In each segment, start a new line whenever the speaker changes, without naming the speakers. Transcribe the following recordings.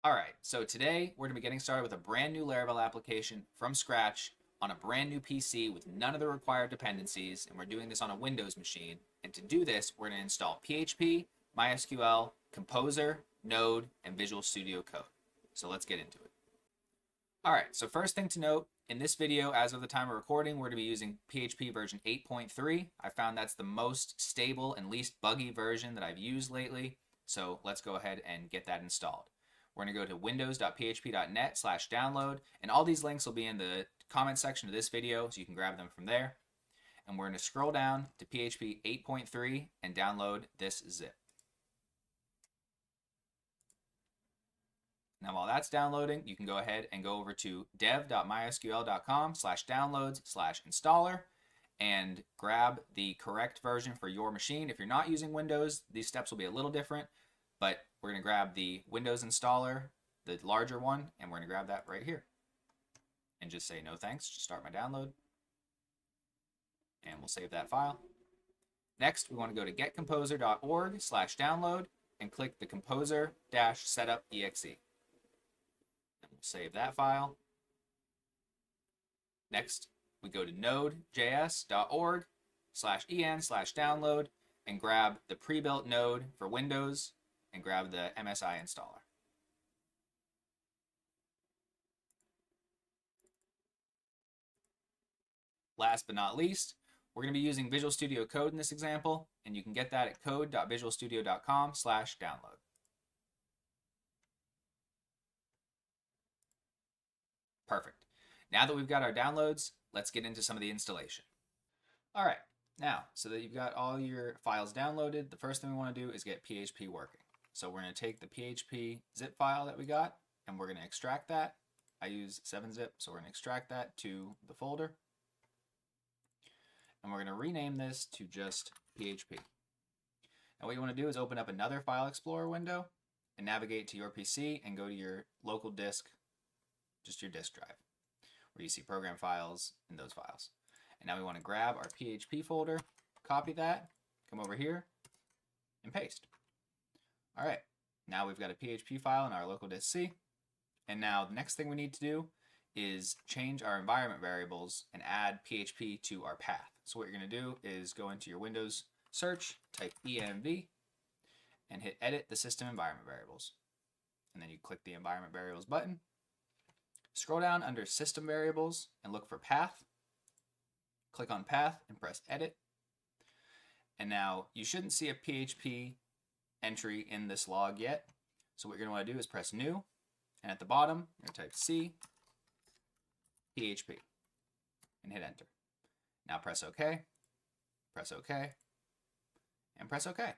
All right, so today we're going to be getting started with a brand new Laravel application from scratch on a brand new PC with none of the required dependencies, and we're doing this on a Windows machine. And to do this, we're going to install PHP, MySQL, Composer, Node, and Visual Studio Code. So let's get into it. All right, so first thing to note, in this video, as of the time of recording, we're going to be using PHP version 8.3. I found that's the most stable and least buggy version that I've used lately, so let's go ahead and get that installed. We're going to go to windows.php.net/download, and all these links will be in the comment section of this video, so you can grab them from there. And we're going to scroll down to PHP 8.3 and download this zip. Now, while that's downloading, you can go ahead and go over to dev.mysql.com/downloads/installer and grab the correct version for your machine. If you're not using Windows, these steps will be a little different, but we're going to grab the Windows installer, the larger one, and we're going to grab that right here. And just say no thanks, just start my download. And we'll save that file. Next, we want to go to getcomposer.org/download and click the composer-setup.exe. And we'll save that file. Next, we go to Node.js.org/en/download and grab the pre-built node for Windows and grab the MSI installer. Last but not least, we're going to be using Visual Studio Code in this example, and you can get that at code.visualstudio.com/download. Perfect. Now that we've got our downloads, let's get into some of the installation. All right, now, so that you've got all your files downloaded, the first thing we want to do is get PHP working. So we're going to take the PHP zip file that we got, and we're going to extract that. I use 7-zip, so we're going to extract that to the folder. And we're going to rename this to just PHP. Now what you want to do is open up another File Explorer window and navigate to your PC and go to your local disk, just your disk drive, where you see program files and those files. And now we want to grab our PHP folder, copy that, come over here, and paste. All right, now we've got a PHP file in our local disk C. And now the next thing we need to do is change our environment variables and add PHP to our path. So what you're going to do is go into your Windows search, type env, and hit edit the system environment variables. And then you click the environment variables button. Scroll down under system variables and look for path. Click on path and press edit. And now you shouldn't see a PHP entry in this log yet. So what you're going to want to do is press new. And at the bottom, you're going to type C PHP and hit enter. Now press OK, and press OK.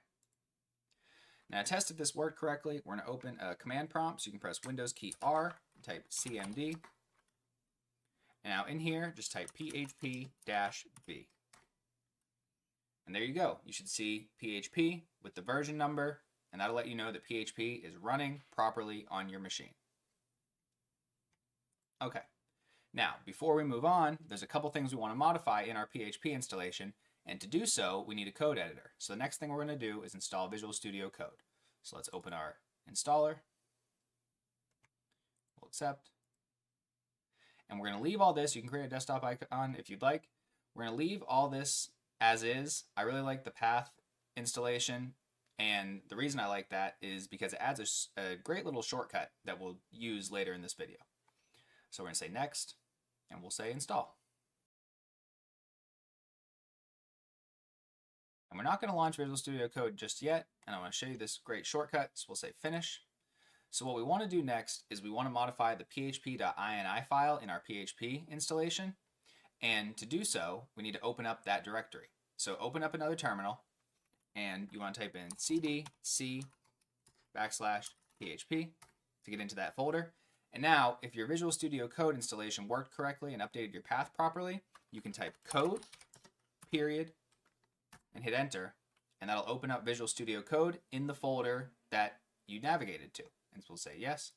Now to test if this worked correctly, we're going to open a command prompt. So you can press Windows key R, type cmd. And now in here, just type php-b. And there you go. You should see PHP with the version number, and that'll let you know that PHP is running properly on your machine. Okay. Now, before we move on, there's a couple things we want to modify in our PHP installation, and to do so, we need a code editor. So the next thing we're going to do is install Visual Studio Code. So let's open our installer. We'll accept. And we're going to leave all this. You can create a desktop icon if you'd like. We're going to leave all this as is. I really like the path installation, and the reason I like that is because it adds a great little shortcut that we'll use later in this video. So we're going to say next, and we'll say install. And we're not going to launch Visual Studio Code just yet, and I want to show you this great shortcut, so we'll say finish. So what we want to do next is we want to modify the php.ini file in our PHP installation, and to do so, we need to open up that directory. So open up another terminal, and you want to type in cd c/php to get into that folder. And now, if your Visual Studio Code installation worked correctly and updated your path properly, you can type code, period, and hit enter, and that'll open up Visual Studio Code in the folder that you navigated to. And so we'll say yes.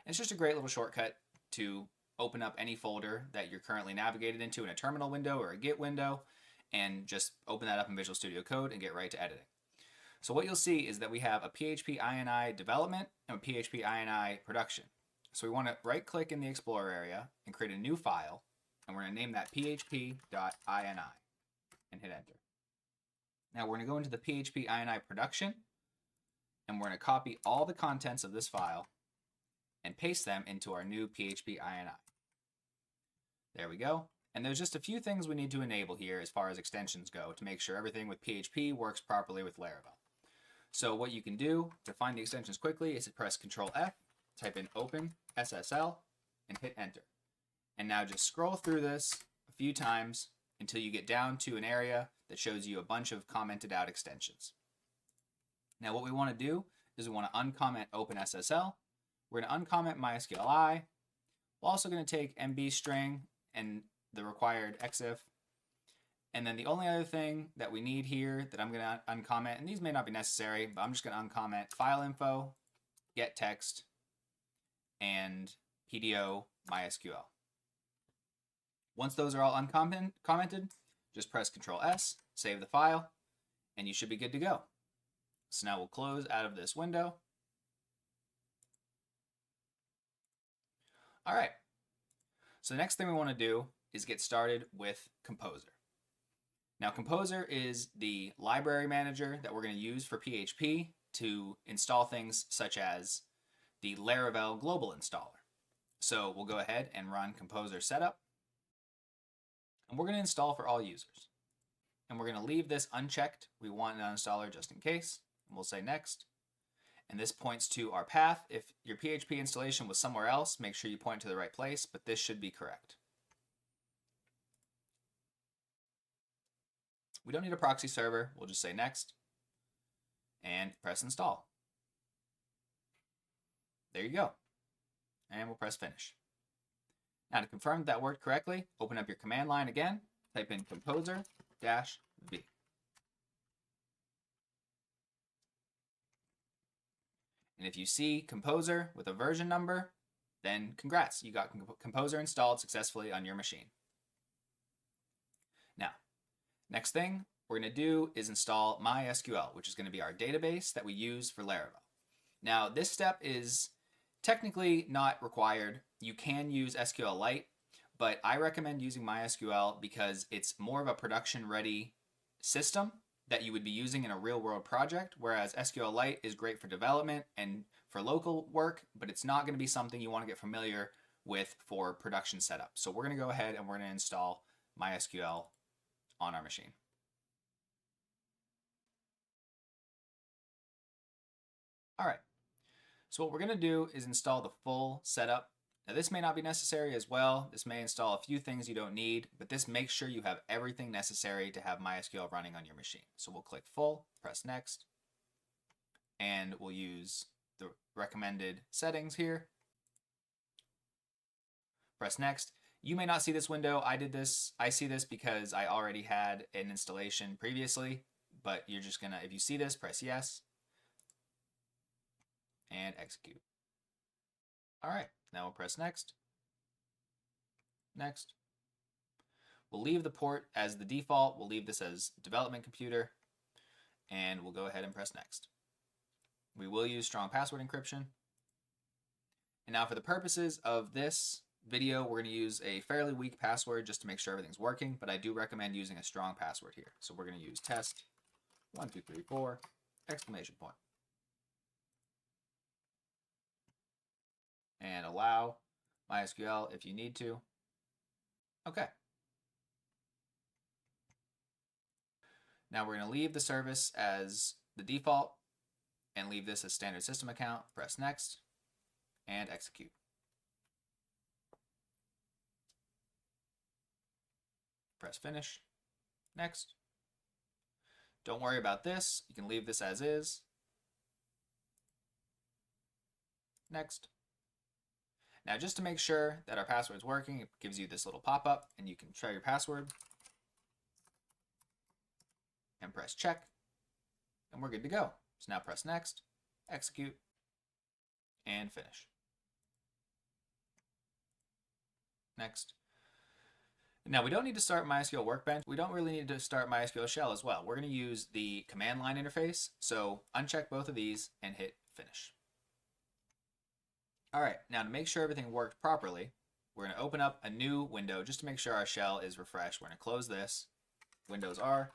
And it's just a great little shortcut to open up any folder that you're currently navigated into in a terminal window or a Git window, and just open that up in Visual Studio Code and get right to editing. So what you'll see is that we have a PHP INI development and a PHP INI production. So we want to right click in the Explorer area and create a new file, and we're going to name that php.ini and hit enter. Now we're going to go into the PHP INI production, and we're going to copy all the contents of this file and paste them into our new PHP INI. There we go. And there's just a few things we need to enable here as far as extensions go to make sure everything with PHP works properly with Laravel. So what you can do to find the extensions quickly is to press Control F, type in open SSL, and hit enter. And now just scroll through this a few times until you get down to an area that shows you a bunch of commented out extensions. Now what we want to do is we want to uncomment OpenSSL. We're going to uncomment MySQL. We're also going to take MB string and the required exif. And then the only other thing that we need here that I'm going to uncomment, and these may not be necessary, but I'm just going to uncomment file info, get text, and PDO MySQL. Once those are all uncommented, just press Control S, save the file, and you should be good to go. So now we'll close out of this window. All right. So the next thing we want to do is get started with Composer. Now Composer is the library manager that we're going to use for PHP to install things such as the Laravel global installer. So we'll go ahead and run Composer setup. And we're going to install for all users. And we're going to leave this unchecked. We want an uninstaller just in case. And we'll say next. And this points to our path. If your PHP installation was somewhere else, make sure you point to the right place, but this should be correct. We don't need a proxy server. We'll just say next and press install. There you go. And we'll press finish. Now to confirm that worked correctly, open up your command line again, type in composer-v. And if you see Composer with a version number, then congrats, you got Composer installed successfully on your machine. Now, next thing we're going to do is install MySQL, which is going to be our database that we use for Laravel. Now, this step is technically not required. You can use SQLite, but I recommend using MySQL because it's more of a production-ready system that you would be using in a real-world project, whereas SQLite is great for development and for local work, but it's not going to be something you want to get familiar with for production setup. So we're going to go ahead and we're going to install MySQL on our machine. All right, so what we're going to do is install the full setup. Now this may not be necessary as well. This may install a few things you don't need, but this makes sure you have everything necessary to have MySQL running on your machine. So we'll click full, press next, and we'll use the recommended settings here. Press next. You may not see this window. I did this. I see this because I already had an installation previously, but you're just gonna, if you see this, press yes and execute. All right, now we'll press next. Next. We'll leave the port as the default. We'll leave this as development computer, and we'll go ahead and press next. We will use strong password encryption. And now for the purposes of this video, we're going to use a fairly weak password just to make sure everything's working, but I do recommend using a strong password here. So we're going to use test 1 2 3 4 exclamation point. And allow MySQL if you need to. Okay. Now we're going to leave the service as the default and leave this as standard system account. Press next and execute. Press finish. Next. Don't worry about this. You can leave this as is. Next. Now, just to make sure that our password is working, it gives you this little pop-up, and you can try your password and press check, and we're good to go. So now press next, execute, and finish. Next. Now we don't need to start MySQL Workbench. We don't really need to start MySQL Shell as well. We're going to use the command line interface. So uncheck both of these and hit finish. All right, now to make sure everything worked properly, we're going to open up a new window just to make sure our shell is refreshed. We're going to close this, Windows R,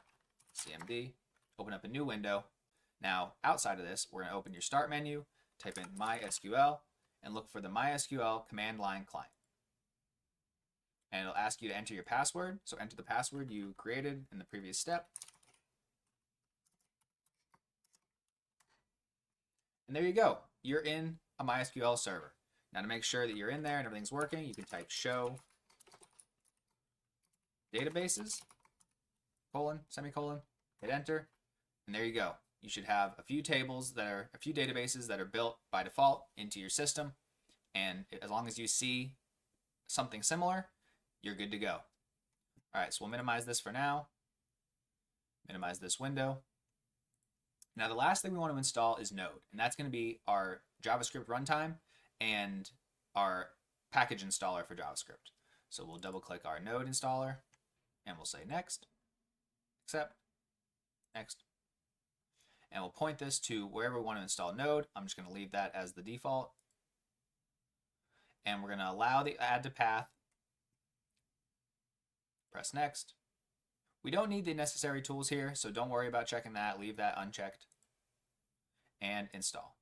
CMD, open up a new window. Now outside of this, we're going to open your start menu, type in MySQL, and look for the MySQL command line client. And it'll ask you to enter your password. So enter the password you created in the previous step. And there you go. You're in a MySQL server. Now to make sure that you're in there and everything's working, you can type show databases, semicolon, hit enter, and there you go. You should have a few databases that are built by default into your system. And as long as you see something similar, you're good to go. All right, so we'll minimize this for now. Minimize this window. Now the last thing we want to install is Node, and that's going to be our JavaScript runtime and our package installer for JavaScript. So we'll double click our Node installer and we'll say next, accept, next. And we'll point this to wherever we want to install Node. I'm just going to leave that as the default. And we're going to allow the add to path. Press next. We don't need the necessary tools here, so don't worry about checking that. Leave that unchecked. And install.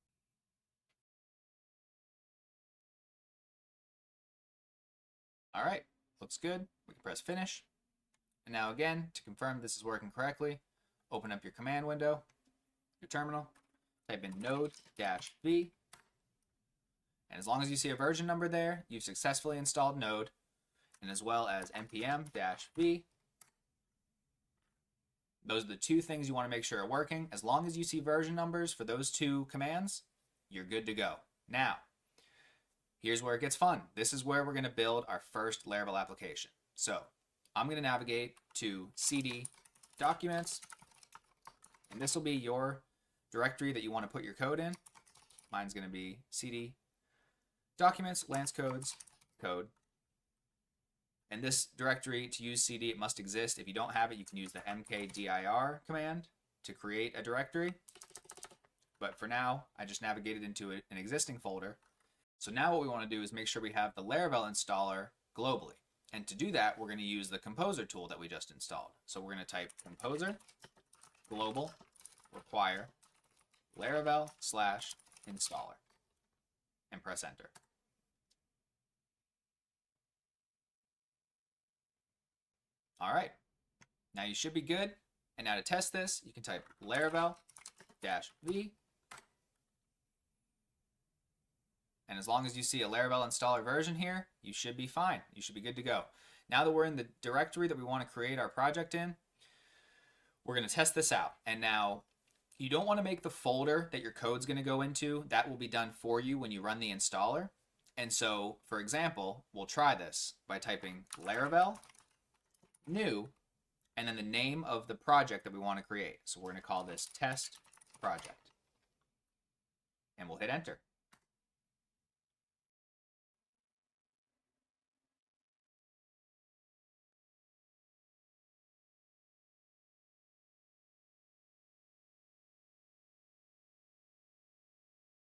All right, looks good. We can press finish. And now again, to confirm this is working correctly, open up your command window, your terminal, type in Node-V. And as long as you see a version number there, you've successfully installed Node, and as well as npm-v. Those are the two things you want to make sure are working. As long as you see version numbers for those two commands, you're good to go. Now, here's where it gets fun. This is where we're going to build our first Laravel application. So I'm going to navigate to cd documents, and this will be your directory that you want to put your code in. Mine's going to be cd documents, Lance codes, code. And this directory, to use cd, it must exist. If you don't have it, you can use the mkdir command to create a directory. But for now, I just navigated into an existing folder. So now what we want to do is make sure we have the Laravel installer globally. And to do that, we're going to use the composer tool that we just installed. So we're going to type composer global require Laravel/installer and press enter. All right, now you should be good. And now to test this, you can type Laravel-V. And as long as you see a Laravel installer version here, you should be fine. You should be good to go. Now that we're in the directory that we want to create our project in, we're going to test this out. And now you don't want to make the folder that your code's going to go into. That will be done for you when you run the installer. And so, for example, we'll try this by typing Laravel new, and then the name of the project that we want to create. So we're going to call this test project. And we'll hit enter.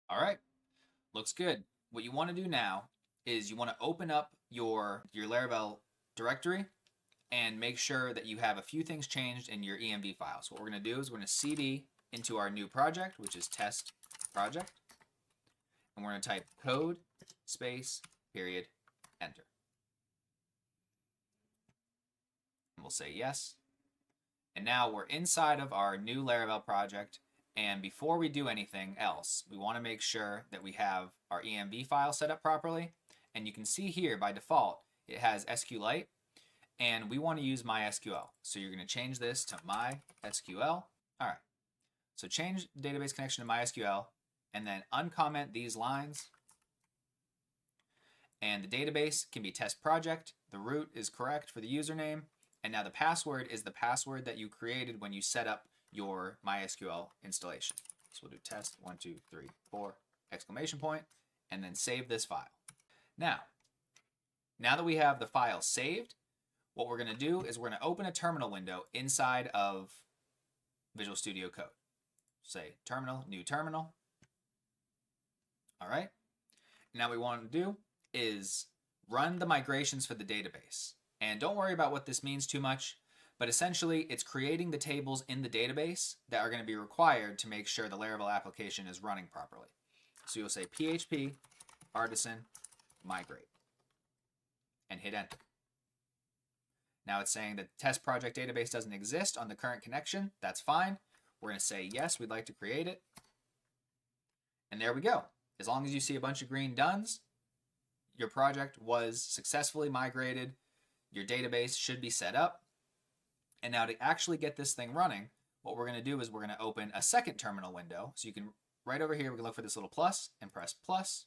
All right, looks good. What you want to do now is you want to open up your Laravel directory and make sure that you have a few things changed in your env file. So what we're going to do is we're going to cd into our new project, which is test project. And we're going to type code space period enter. And we'll say yes. And now we're inside of our new Laravel project. And before we do anything else, we want to make sure that we have our env file set up properly. And you can see here by default, it has SQLite. And we want to use MySQL. So you're going to change this to MySQL. All right. So change the database connection to MySQL and then uncomment these lines. And the database can be test project. The root is correct for the username. And now the password is the password that you created when you set up your MySQL installation. So we'll do test 1, 2, 3, 4 exclamation point, and then save this file. Now that we have the file saved, what we're going to do is we're going to open a terminal window inside of Visual Studio Code. Say terminal, new terminal. All right. Now what we want to do is run the migrations for the database. And don't worry about what this means too much, but essentially it's creating the tables in the database that are going to be required to make sure the Laravel application is running properly. So you'll say PHP artisan migrate and hit enter. Now it's saying that the test project database doesn't exist on the current connection. That's fine. We're going to say yes, we'd like to create it. And there we go. As long as you see a bunch of green dones, your project was successfully migrated. Your database should be set up. And now to actually get this thing running, what we're going to do is we're going to open a second terminal window. So you can, right over here, we can look for this little plus and press plus.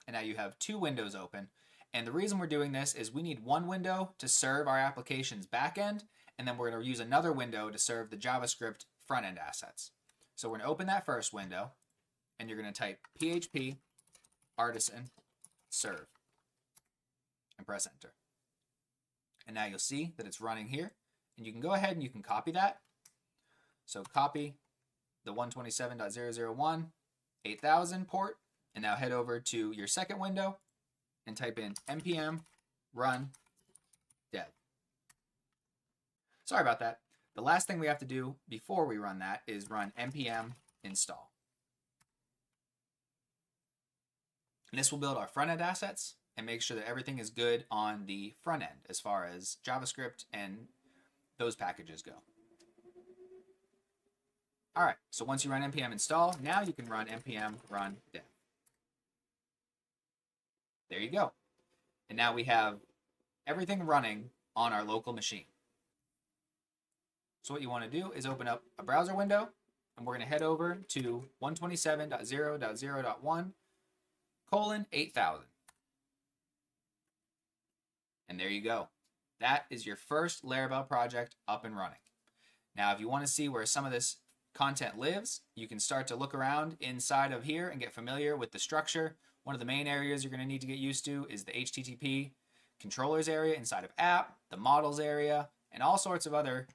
And now you have two windows open. And the reason we're doing this is we need one window to serve our application's backend, and then we're going to use another window to serve the JavaScript front-end assets. So we're going to open that first window, and you're going to type PHP artisan serve and press enter. And now you'll see that it's running here, and you can go ahead and you can copy that. So copy the 127.0.0.1 8000 port, and now head over to your second window and type in npm run dev. Sorry about that. The last thing we have to do before we run that is run npm install. And this will build our front-end assets and make sure that everything is good on the front end as far as JavaScript and those packages go. All right, so once you run npm install, now you can run npm run dev. There you go. And now we have everything running on our local machine. So what you want to do is open up a browser window, and we're going to head over to 127.0.0.1:8000. And there you go. That is your first Laravel project up and running. Now, if you want to see where some of this content lives, you can start to look around inside of here and get familiar with the structure. One of the main areas you're going to need to get used to is the HTTP controllers area inside of app, the models area, and all sorts of other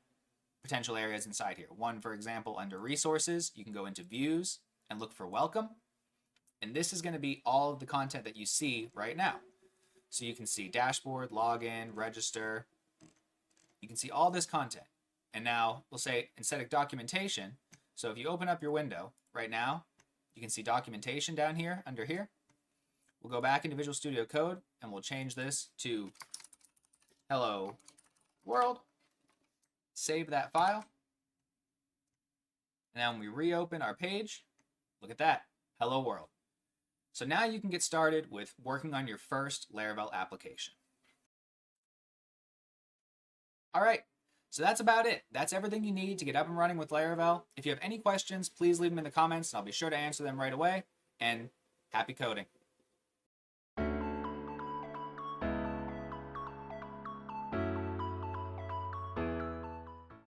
potential areas inside here. One, for example, under resources, you can go into views and look for welcome. And this is going to be all of the content that you see right now. So you can see dashboard, login, register. You can see all this content. And now we'll say instead of documentation, so if you open up your window right now, you can see documentation down here under here. We'll go back into Visual Studio Code and we'll change this to hello world. Save that file. And now when we reopen our page, look at that, hello world. So now you can get started with working on your first Laravel application. All right, so that's about it. That's everything you need to get up and running with Laravel. If you have any questions, please leave them in the comments and I'll be sure to answer them right away. And happy coding.